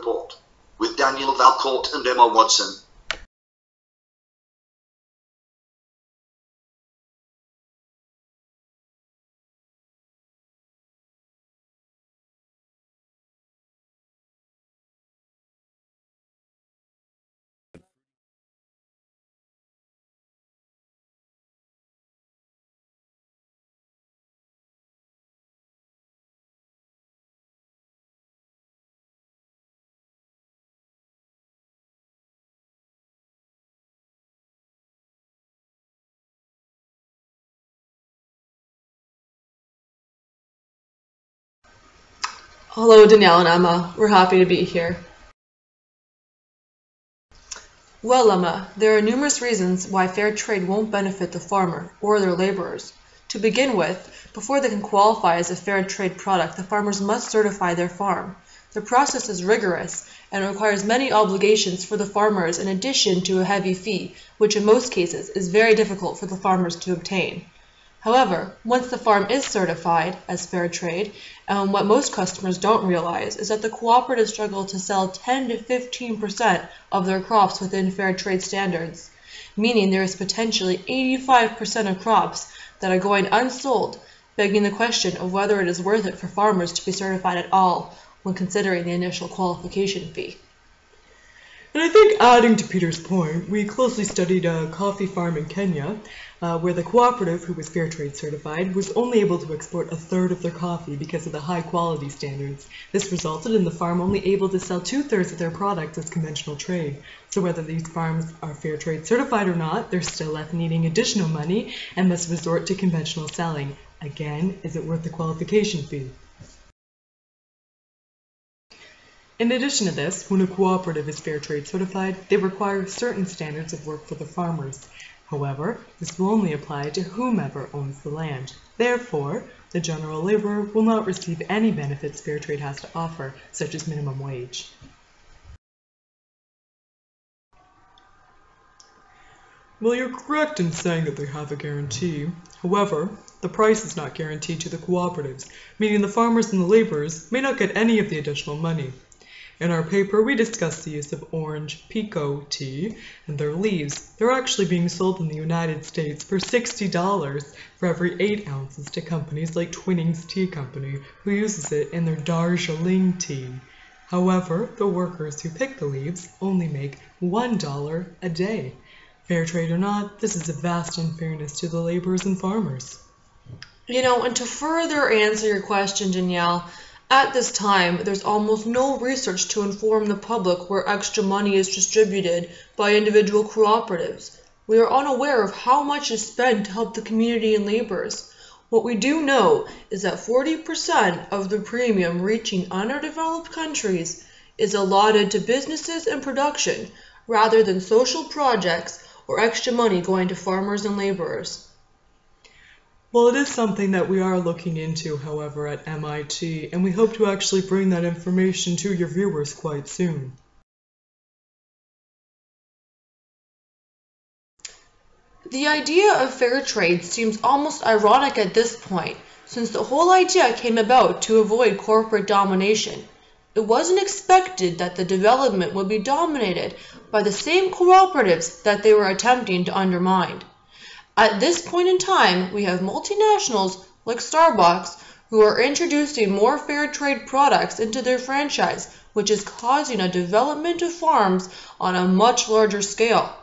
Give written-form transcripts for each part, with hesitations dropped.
Report with Daniel Valcourt and Emma Watson. Hello, Danielle and Emma. We're happy to be here. Well, Emma, there are numerous reasons why fair trade won't benefit the farmer or their laborers. To begin with, before they can qualify as a fair trade product, the farmers must certify their farm. The process is rigorous and requires many obligations for the farmers in addition to a heavy fee, which in most cases is very difficult for the farmers to obtain. However, once the farm is certified as fair trade, what most customers don't realize is that the cooperatives struggle to sell 10 to 15% of their crops within fair trade standards, meaning there is potentially 85% of crops that are going unsold, begging the question of whether it is worth it for farmers to be certified at all when considering the initial qualification fee. And I think adding to Peter's point, we closely studied a coffee farm in Kenya where the cooperative, who was fair trade certified, was only able to export a third of their coffee because of the high quality standards. This resulted in the farm only able to sell 2/3 of their product as conventional trade. So whether these farms are fair trade certified or not, they're still left needing additional money and must resort to conventional selling. Again, is it worth the qualification fee? In addition to this, when a cooperative is fair trade certified, they require certain standards of work for the farmers. However, this will only apply to whomever owns the land. Therefore, the general laborer will not receive any benefits fair trade has to offer, such as minimum wage. Well, you're correct in saying that they have a guarantee. However, the price is not guaranteed to the cooperatives, meaning the farmers and the laborers may not get any of the additional money. In our paper, we discussed the use of orange Pico tea and their leaves. They're actually being sold in the United States for $60 for every 8 ounces to companies like Twinings Tea Company, who uses it in their Darjeeling tea. However, the workers who pick the leaves only make $1 a day. Fair trade or not, this is a vast unfairness to the laborers and farmers. And to further answer your question, Danielle, at this time, there's almost no research to inform the public where extra money is distributed by individual cooperatives. We are unaware of how much is spent to help the community and laborers. What we do know is that 40% of the premium reaching underdeveloped countries is allotted to businesses and production, rather than social projects or extra money going to farmers and laborers. Well, it is something that we are looking into, however, at MIT, and we hope to actually bring that information to your viewers quite soon. The idea of fair trade seems almost ironic at this point, since the whole idea came about to avoid corporate domination. It wasn't expected that the development would be dominated by the same cooperatives that they were attempting to undermine. At this point in time, we have multinationals like Starbucks who are introducing more fair trade products into their franchise, which is causing a development of farms on a much larger scale.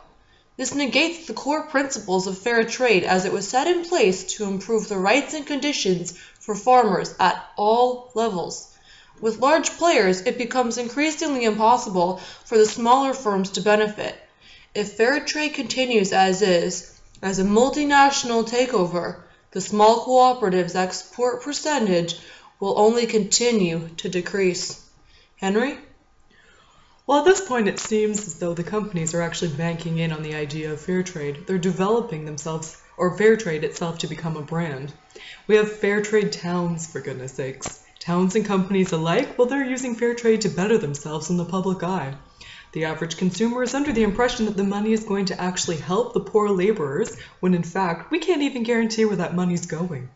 This negates the core principles of fair trade as it was set in place to improve the rights and conditions for farmers at all levels. With large players, it becomes increasingly impossible for the smaller firms to benefit. If fair trade continues as is, as a multinational takeover, the small cooperatives' export percentage will only continue to decrease. Henry? Well, at this point it seems as though the companies are actually banking in on the idea of fair trade. They're developing themselves, or fair trade itself, to become a brand. We have fair trade towns, for goodness sakes. Towns and companies alike, well, they're using fair trade to better themselves in the public eye. The average consumer is under the impression that the money is going to actually help the poor laborers, when in fact, we can't even guarantee where that money's going.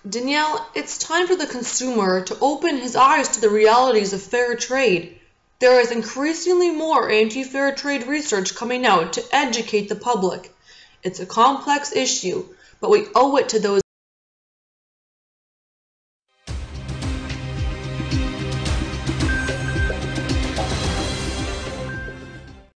Danielle, it's time for the consumer to open his eyes to the realities of fair trade. There is increasingly more anti-fair trade research coming out to educate the public. It's a complex issue, but we owe it to those